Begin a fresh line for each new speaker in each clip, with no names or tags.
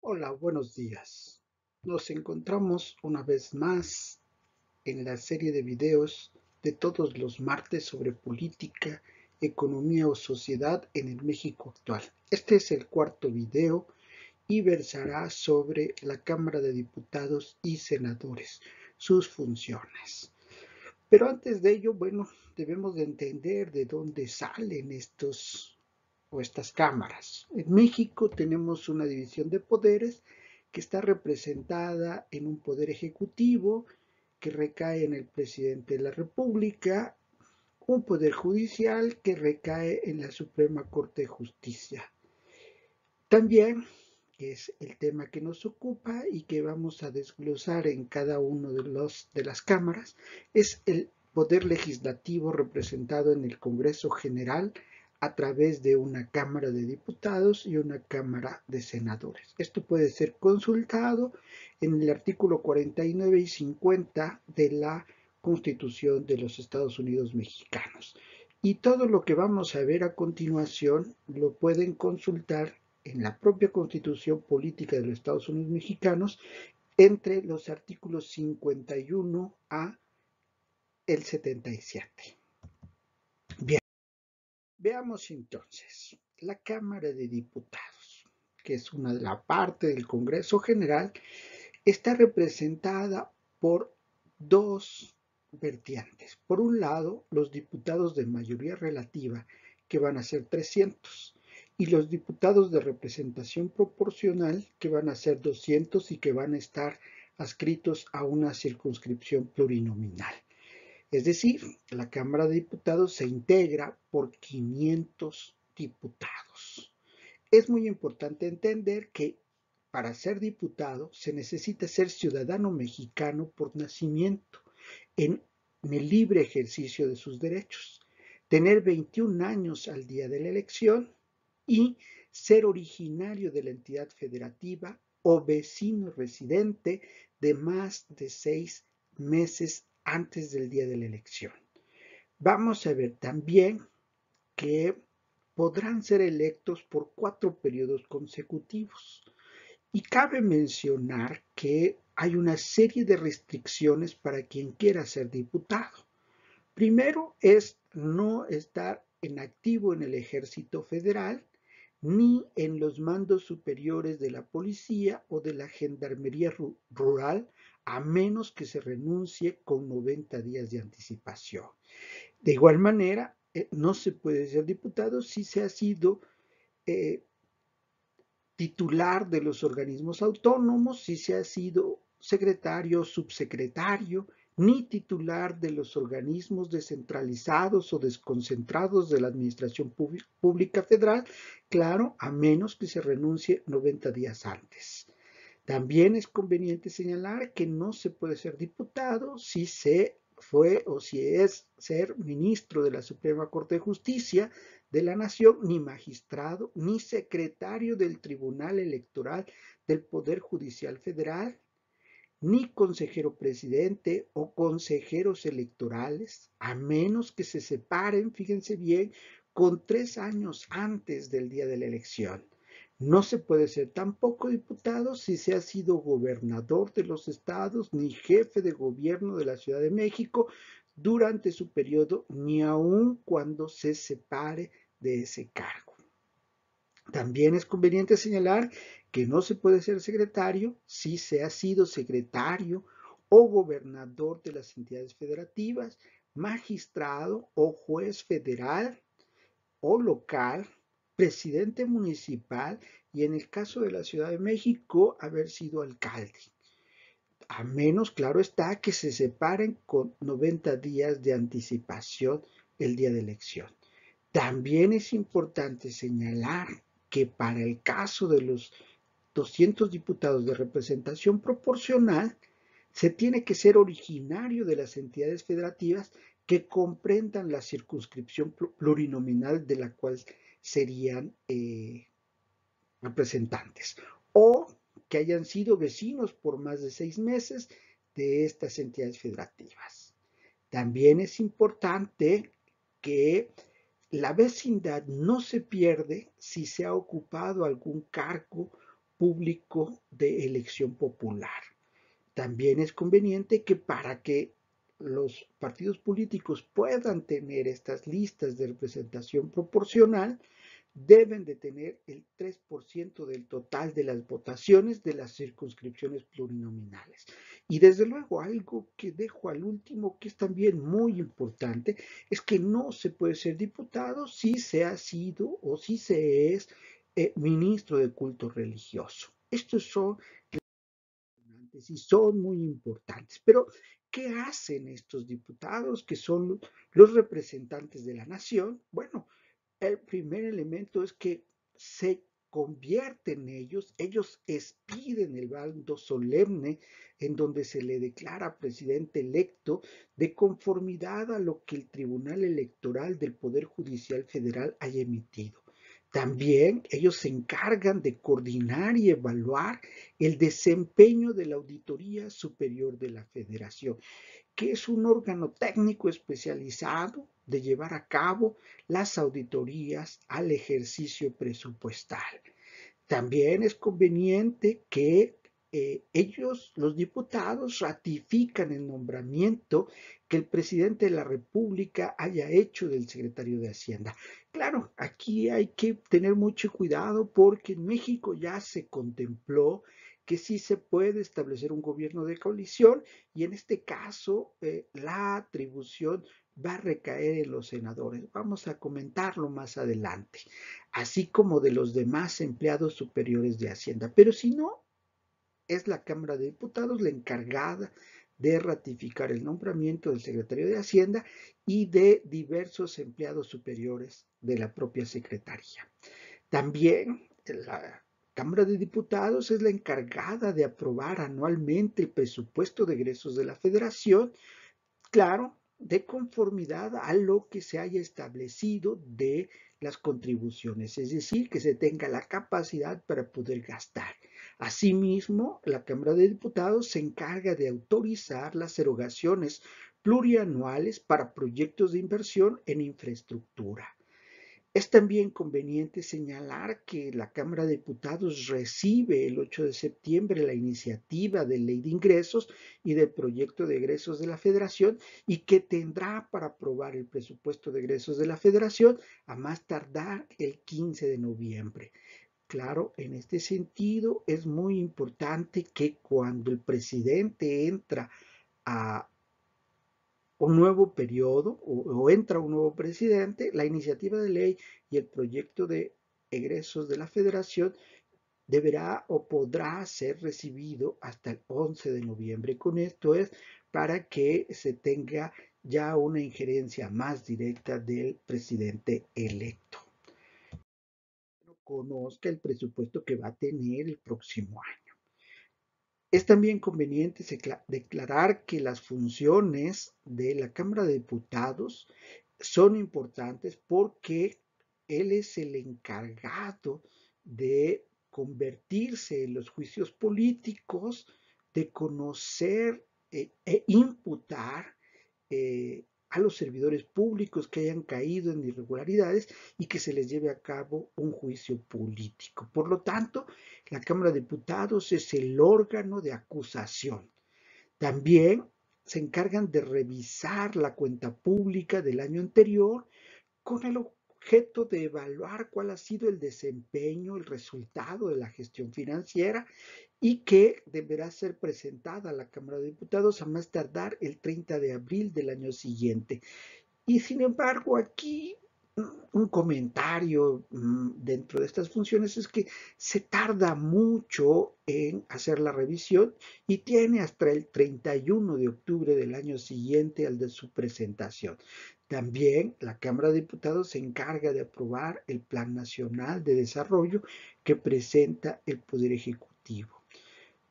Hola, buenos días. Nos encontramos una vez más en la serie de videos de todos los martes sobre política, economía o sociedad en el México actual. Este es el cuarto video y versará sobre la Cámara de Diputados y Senadores, sus funciones. Pero antes de ello, bueno, debemos de entender de dónde salen estas cámaras. En México tenemos una división de poderes que está representada en un poder ejecutivo que recae en el presidente de la República, un poder judicial que recae en la Suprema Corte de Justicia. También, que es el tema que nos ocupa y que vamos a desglosar en cada uno de las cámaras, es el poder legislativo representado en el Congreso General a través de una Cámara de Diputados y una Cámara de Senadores. Esto puede ser consultado en el artículo 49 y 50 de la Constitución de los Estados Unidos mexicanos. Y todo lo que vamos a ver a continuación lo pueden consultar en la propia Constitución Política de los Estados Unidos Mexicanos entre los artículos 51 a el 77. Bien, veamos entonces la Cámara de Diputados, que es una de la parte del Congreso General, está representada por dos vertientes. Por un lado, los diputados de mayoría relativa, que van a ser 300, y los diputados de representación proporcional, que van a ser 200 y que van a estar adscritos a una circunscripción plurinominal. Es decir, la Cámara de Diputados se integra por 500 diputados. Es muy importante entender que para ser diputado se necesita ser ciudadano mexicano por nacimiento, en el libre ejercicio de sus derechos, tener 21 años al día de la elección y ser originario de la entidad federativa o vecino residente de más de 6 meses antes del día de la elección. Vamos a ver también que podrán ser electos por 4 periodos consecutivos. Y cabe mencionar que hay una serie de restricciones para quien quiera ser diputado. Primero es no estar en activo en el Ejército Federal ni en los mandos superiores de la policía o de la Gendarmería Rural, a menos que se renuncie con 90 días de anticipación. De igual manera, no se puede ser diputado si se ha sido titular de los organismos autónomos, si se ha sido secretario o subsecretario, ni titular de los organismos descentralizados o desconcentrados de la Administración Pública Federal, claro, a menos que se renuncie 90 días antes. También es conveniente señalar que no se puede ser diputado si se fue o si es ser ministro de la Suprema Corte de Justicia de la Nación, ni magistrado, ni secretario del Tribunal Electoral del Poder Judicial Federal, ni consejero presidente o consejeros electorales, a menos que se separen, fíjense bien, con 3 años antes del día de la elección. No se puede ser tampoco diputado si se ha sido gobernador de los estados ni jefe de gobierno de la Ciudad de México durante su periodo, ni aun cuando se separe de ese cargo. También es conveniente señalar que no se puede ser secretario si se ha sido secretario o gobernador de las entidades federativas, magistrado o juez federal o local, presidente municipal y en el caso de la Ciudad de México haber sido alcalde. A menos, claro está, que se separen con 90 días de anticipación el día de elección. También es importante señalar que para el caso de los 200 diputados de representación proporcional, se tiene que ser originario de las entidades federativas que comprendan la circunscripción plurinominal de la cual serían representantes, o que hayan sido vecinos por más de 6 meses de estas entidades federativas. También es importante que la vecindad no se pierde si se ha ocupado algún cargo público de elección popular. También es conveniente que para que los partidos políticos puedan tener estas listas de representación proporcional, deben de tener el 3% del total de las votaciones de las circunscripciones plurinominales. Y desde luego, algo que dejo al último, que es también muy importante, es que no se puede ser diputado si se ha sido o si se es ministro de culto religioso. Estos son y son muy importantes. Pero, ¿qué hacen estos diputados que son los representantes de la nación? Bueno, el primer elemento es que se convierten ellos expiden el bando solemne en donde se le declara presidente electo de conformidad a lo que el Tribunal Electoral del Poder Judicial Federal haya emitido. También ellos se encargan de coordinar y evaluar el desempeño de la Auditoría Superior de la Federación, que es un órgano técnico especializado de llevar a cabo las auditorías al ejercicio presupuestal. También es conveniente que ellos, los diputados, ratifican el nombramiento que el presidente de la República haya hecho del secretario de Hacienda. Claro, aquí hay que tener mucho cuidado porque en México ya se contempló que sí se puede establecer un gobierno de coalición y en este caso la atribución va a recaer en los senadores. Vamos a comentarlo más adelante, así como de los demás empleados superiores de Hacienda. Pero si no, es la Cámara de Diputados la encargada de ratificar el nombramiento del secretario de Hacienda y de diversos empleados superiores de la propia Secretaría. También la Cámara de Diputados es la encargada de aprobar anualmente el presupuesto de egresos de la Federación, claro, de conformidad a lo que se haya establecido de las contribuciones, es decir, que se tenga la capacidad para poder gastar. Asimismo, la Cámara de Diputados se encarga de autorizar las erogaciones plurianuales para proyectos de inversión en infraestructura. Es también conveniente señalar que la Cámara de Diputados recibe el 8 de septiembre la iniciativa de ley de ingresos y del proyecto de egresos de la Federación y que tendrá para aprobar el presupuesto de egresos de la Federación a más tardar el 15 de noviembre. Claro, en este sentido es muy importante que cuando el presidente entra a un nuevo periodo o entra un nuevo presidente, la iniciativa de ley y el proyecto de egresos de la Federación deberá o podrá ser recibido hasta el 11 de noviembre. Con esto es para que se tenga ya una injerencia más directa del presidente electo. Conozca el presupuesto que va a tener el próximo año. Es también conveniente declarar que las funciones de la Cámara de Diputados son importantes porque él es el encargado de convertirse en los juicios políticos, de conocer e imputar a los servidores públicos que hayan caído en irregularidades y que se les lleve a cabo un juicio político. Por lo tanto, la Cámara de Diputados es el órgano de acusación. También se encargan de revisar la cuenta pública del año anterior con el objeto de evaluar cuál ha sido el desempeño, el resultado de la gestión financiera y que deberá ser presentada a la Cámara de Diputados a más tardar el 30 de abril del año siguiente. Y sin embargo, aquí un comentario dentro de estas funciones es que se tarda mucho en hacer la revisión y tiene hasta el 31 de octubre del año siguiente al de su presentación. También la Cámara de Diputados se encarga de aprobar el Plan Nacional de Desarrollo que presenta el Poder Ejecutivo.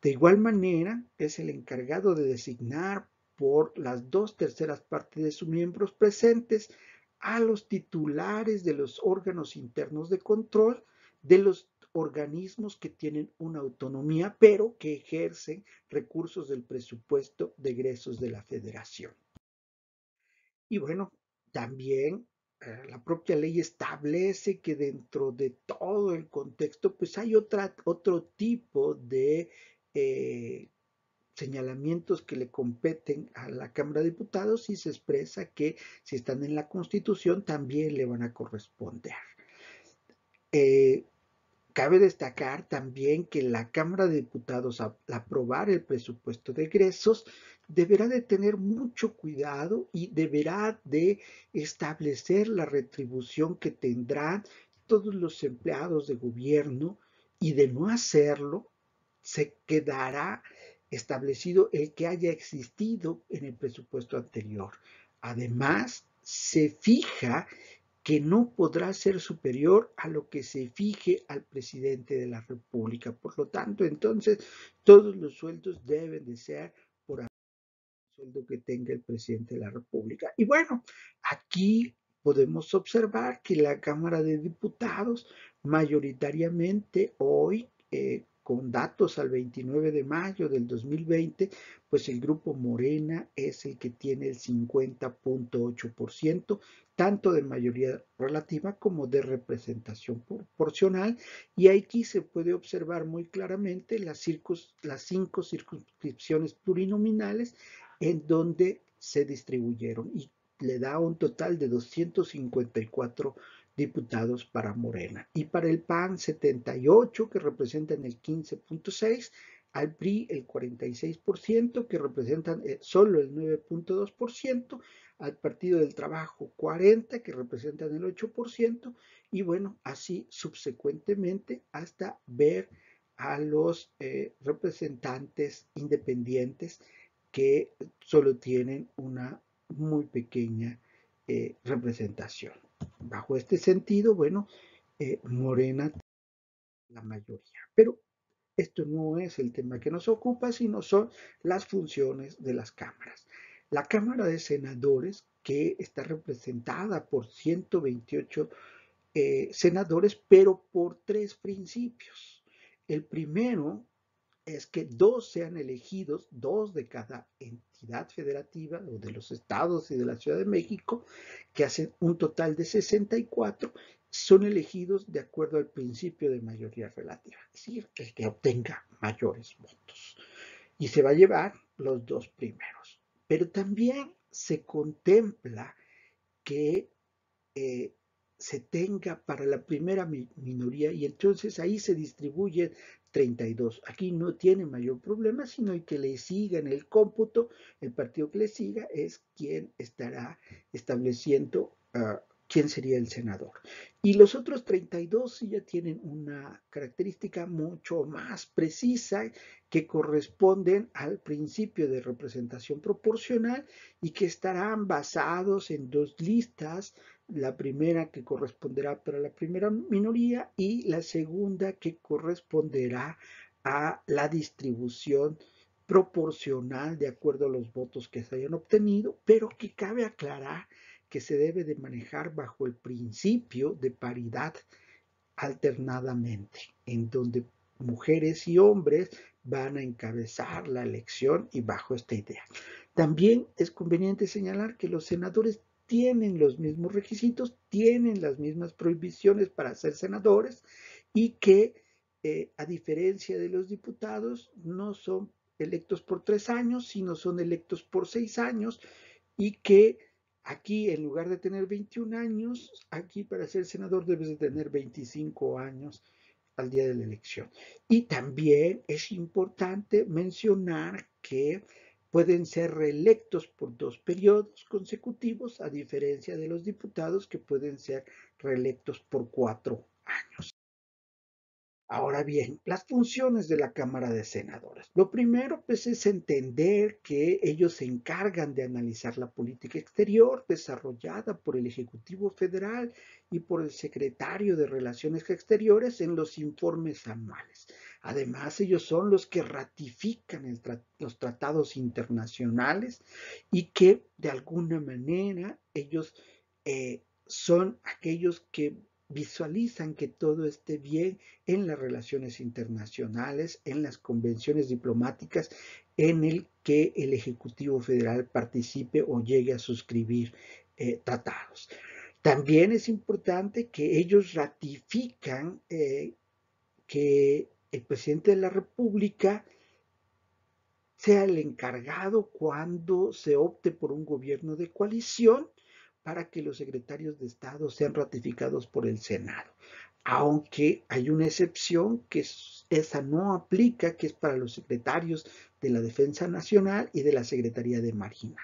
De igual manera, es el encargado de designar por las 2/3 partes de sus miembros presentes a los titulares de los órganos internos de control de los organismos que tienen una autonomía, pero que ejercen recursos del presupuesto de egresos de la Federación. Y bueno, también la propia ley establece que dentro de todo el contexto, pues hay otro tipo de señalamientos que le competen a la Cámara de Diputados y se expresa que si están en la Constitución también le van a corresponder. Eh, Cabe destacar también que la Cámara de Diputados, al aprobar el presupuesto de egresos, deberá de tener mucho cuidado y deberá de establecer la retribución que tendrán todos los empleados de gobierno, y de no hacerlo, se quedará establecido el que haya existido en el presupuesto anterior. Además, se fija que no podrá ser superior a lo que se fije al presidente de la República. Por lo tanto, entonces, todos los sueldos deben de ser por el sueldo que tenga el presidente de la República. Y bueno, aquí podemos observar que la Cámara de Diputados mayoritariamente hoy, con datos al 29 de mayo del 2020, pues el grupo Morena es el que tiene el 50.8%, tanto de mayoría relativa como de representación proporcional, y aquí se puede observar muy claramente las 5 circunscripciones plurinominales en donde se distribuyeron, y le da un total de 254 diputados para Morena, y para el PAN 78, que representan el 15.6%, al PRI el 46%, que representan solo el 9.2%, al Partido del Trabajo 40%, que representan el 8%, y bueno, así subsecuentemente hasta ver a los representantes independientes, que solo tienen una muy pequeña representación. Bajo este sentido, bueno, Morena tiene la mayoría. Pero esto no es el tema que nos ocupa, sino son las funciones de las cámaras. La Cámara de Senadores, que está representada por 128 senadores, pero por 3 principios. El primero es que 2 sean elegidos, 2 de cada entidad federativa o de los estados y de la Ciudad de México, que hacen un total de 64, son elegidos de acuerdo al principio de mayoría relativa, es decir, el que obtenga mayores votos. Y se va a llevar los 2 primeros. Pero también se contempla que eh, se tenga para la primera minoría, y entonces ahí se distribuyen 32. Aquí no tiene mayor problema, sino el que le siga en el cómputo, el partido que le siga es quien estará estableciendo quién sería el senador. Y los otros 32 sí ya tienen una característica mucho más precisa, que corresponden al principio de representación proporcional y que estarán basados en 2 listas, la primera que corresponderá para la primera minoría y la segunda que corresponderá a la distribución proporcional de acuerdo a los votos que se hayan obtenido, pero que cabe aclarar que se debe de manejar bajo el principio de paridad alternadamente, en donde mujeres y hombres van a encabezar la elección, y bajo esta idea. También es conveniente señalar que los senadores tienen los mismos requisitos, tienen las mismas prohibiciones para ser senadores, y que a diferencia de los diputados no son electos por 3 años, sino son electos por 6 años, y que aquí en lugar de tener 21 años, aquí para ser senador debes de tener 25 años al día de la elección. Y también es importante mencionar que pueden ser reelectos por 2 periodos consecutivos, a diferencia de los diputados que pueden ser reelectos por 4 años. Ahora bien, las funciones de la Cámara de Senadores. Lo primero, pues, es entender que ellos se encargan de analizar la política exterior desarrollada por el Ejecutivo Federal y por el Secretario de Relaciones Exteriores en los informes anuales. Además, ellos son los que ratifican los tratados internacionales, y que de alguna manera ellos son aquellos que visualizan que todo esté bien en las relaciones internacionales, en las convenciones diplomáticas en el que el Ejecutivo Federal participe o llegue a suscribir tratados. También es importante que ellos ratifican que el presidente de la República sea el encargado cuando se opte por un gobierno de coalición para que los secretarios de Estado sean ratificados por el Senado. Aunque hay una excepción que esa no aplica, que es para los secretarios de la Defensa Nacional y de la Secretaría de Marina.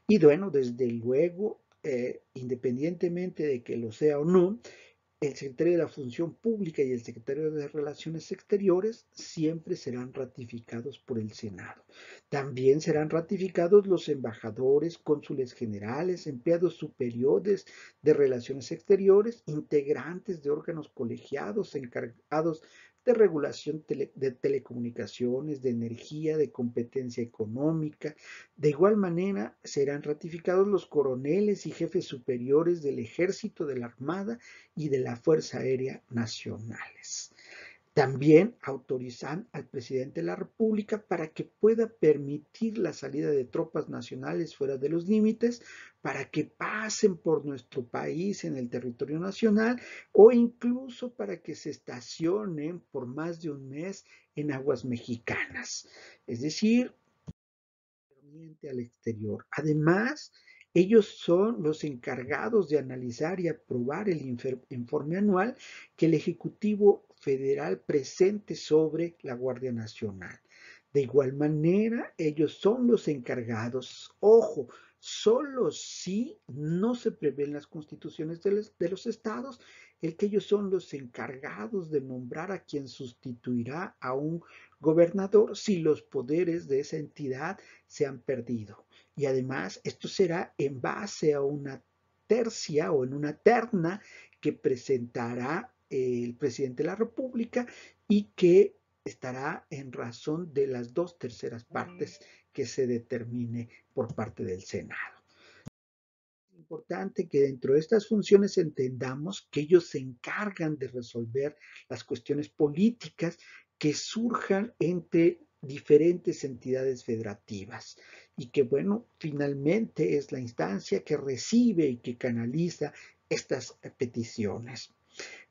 Y bueno, desde luego, independientemente de que lo sea o no, el secretario de la Función Pública y el secretario de Relaciones Exteriores siempre serán ratificados por el Senado. También serán ratificados los embajadores, cónsules generales, empleados superiores de Relaciones Exteriores, integrantes de órganos colegiados encargados de regulación de telecomunicaciones, de energía, de competencia económica. De igual manera, serán ratificados los coroneles y jefes superiores del Ejército, de la Armada y de la Fuerza Aérea Nacionales. También autorizan al presidente de la República para que pueda permitir la salida de tropas nacionales fuera de los límites, para que pasen por nuestro país en el territorio nacional o incluso para que se estacionen por más de un mes en aguas mexicanas. Es decir, al exterior. Además, ellos son los encargados de analizar y aprobar el informe anual que el Ejecutivo Federal presente sobre la Guardia Nacional. De igual manera, ellos son los encargados, ojo, solo si no se prevé en las constituciones de los estados, el que ellos son los encargados de nombrar a quien sustituirá a un gobernador si los poderes de esa entidad se han perdido. Y además, esto será en base a una tercia o en una terna que presentará el presidente de la República y que estará en razón de las 2/3 que se determine por parte del Senado. Es importante que dentro de estas funciones entendamos que ellos se encargan de resolver las cuestiones políticas que surjan entre diferentes entidades federativas y que, bueno, finalmente es la instancia que recibe y que canaliza estas peticiones.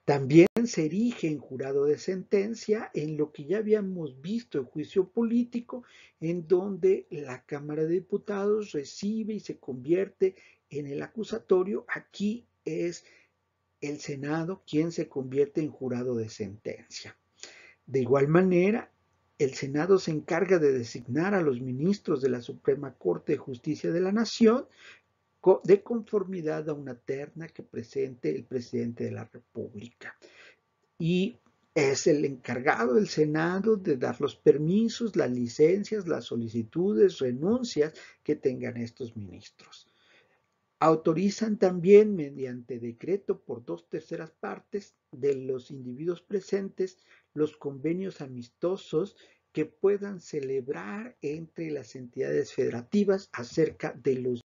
También se erige en jurado de sentencia en lo que ya habíamos visto en juicio político, en donde la Cámara de Diputados recibe y se convierte en el acusatorio. Aquí es el Senado quien se convierte en jurado de sentencia. De igual manera, el Senado se encarga de designar a los ministros de la Suprema Corte de Justicia de la Nación de conformidad a una terna que presente el presidente de la República. Y es el encargado del Senado de dar los permisos, las licencias, las solicitudes, renuncias que tengan estos ministros. Autorizan también mediante decreto por 2/3 de los individuos presentes los convenios amistosos que puedan celebrar entre las entidades federativas acerca de los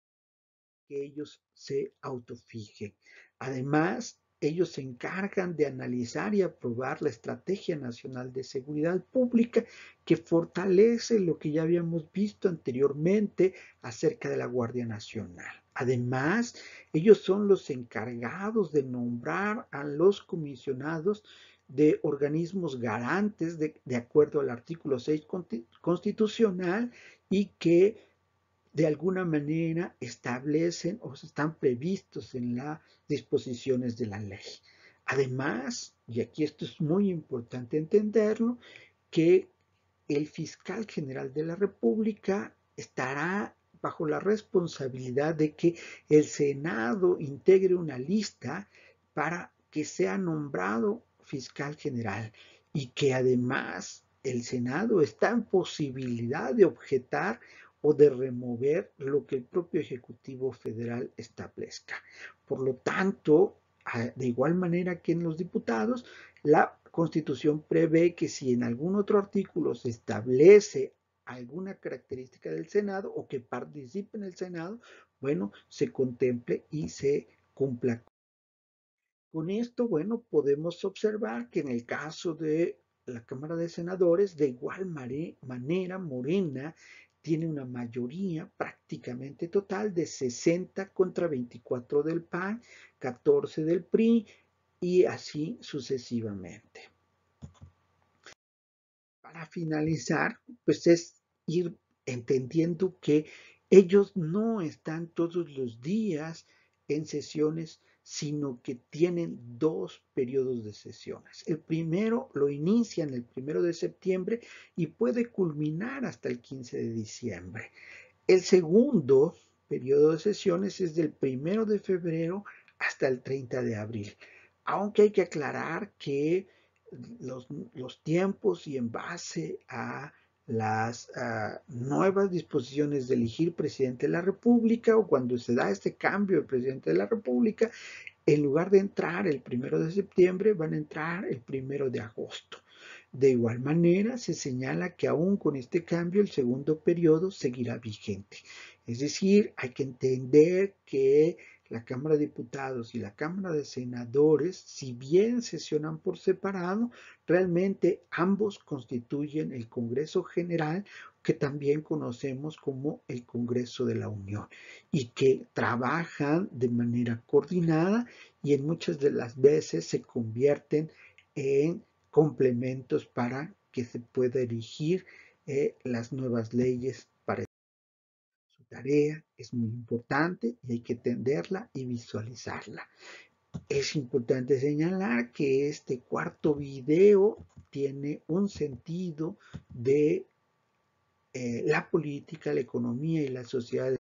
que ellos se autofijen. Además, ellos se encargan de analizar y aprobar la Estrategia Nacional de Seguridad Pública que fortalece lo que ya habíamos visto anteriormente acerca de la Guardia Nacional. Además, ellos son los encargados de nombrar a los comisionados de organismos garantes de acuerdo al artículo 6 constitucional y que de alguna manera establecen o están previstos en las disposiciones de la ley. Además, y aquí esto es muy importante entenderlo, que el fiscal general de la República estará bajo la responsabilidad de que el Senado integre una lista para que sea nombrado fiscal general y que además el Senado está en posibilidad de objetar o de remover lo que el propio Ejecutivo Federal establezca. Por lo tanto, de igual manera que en los diputados, la Constitución prevé que si en algún otro artículo se establece alguna característica del Senado o que participe en el Senado, bueno, se contemple y se cumpla. Con esto, bueno, podemos observar que en el caso de la Cámara de Senadores, de igual manera, Morena tiene una mayoría prácticamente total de 60 contra 24 del PAN, 14 del PRI y así sucesivamente. Para finalizar, pues es ir entendiendo que ellos no están todos los días en sesiones, sino que tienen dos periodos de sesiones. El primero lo inician el 1 de septiembre y puede culminar hasta el 15 de diciembre. El segundo periodo de sesiones es del 1 de febrero hasta el 30 de abril. Aunque hay que aclarar que los tiempos y en base a las nuevas disposiciones de elegir presidente de la República o cuando se da este cambio de presidente de la República, en lugar de entrar el 1 de septiembre, van a entrar el 1 de agosto. De igual manera, se señala que aún con este cambio, el segundo periodo seguirá vigente. Es decir, hay que entender que la Cámara de Diputados y la Cámara de Senadores, si bien sesionan por separado, realmente ambos constituyen el Congreso General, que también conocemos como el Congreso de la Unión, y que trabajan de manera coordinada y en muchas de las veces se convierten en complementos para que se pueda erigir las nuevas leyes para su tarea. Es muy importante y hay que entenderla y visualizarla. Es importante señalar que este cuarto video tiene un sentido de la política, la economía y la sociedad